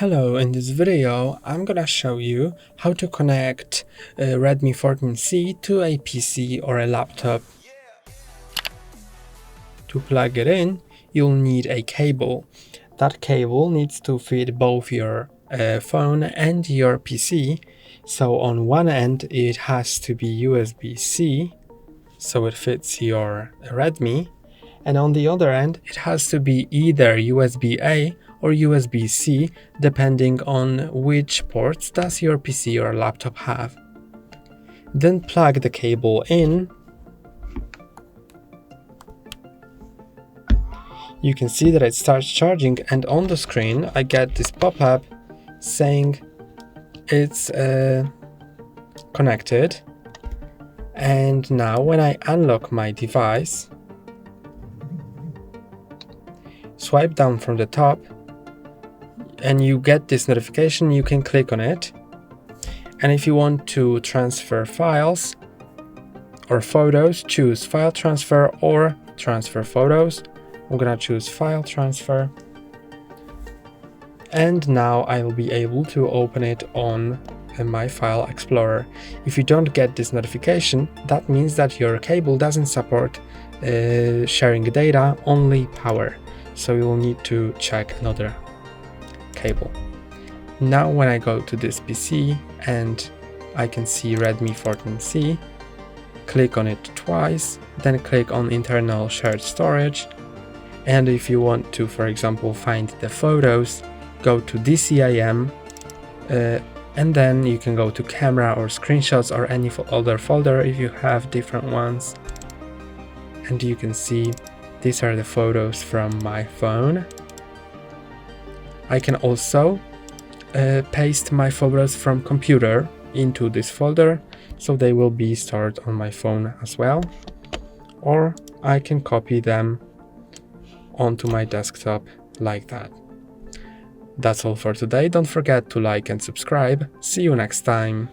Hello, in this video I'm gonna show you how to connect Redmi 14C to a PC or a laptop. To plug it in, you'll need a cable. That cable needs to fit both your phone and your PC. So on one end it has to be USB-C, so it fits your Redmi, and on the other end it has to be either USB-A or USB-C, depending on which ports does your PC or laptop have. Then plug the cable in. You can see that it starts charging, and on the screen I get this pop-up saying it's connected. And now when I unlock my device, swipe down from the top and you get this notification. You can click on it, and if you want to transfer files or photos, choose file transfer or transfer photos. I'm gonna choose file transfer, and now I will be able to open it on my file explorer. If you don't get this notification, that means that your cable doesn't support sharing data, only power, so you will need to check another cable. Now when I go to this PC and I can see Redmi 14C, click on it twice, then click on internal shared storage, and if you want to, for example, find the photos, go to DCIM, and then you can go to camera or screenshots or any other folder if you have different ones, and you can see these are the photos from my phone. I can also paste my photos from computer into this folder, so they will be stored on my phone as well, or I can copy them onto my desktop like that. That's all for today. Don't forget to like and subscribe. See you next time.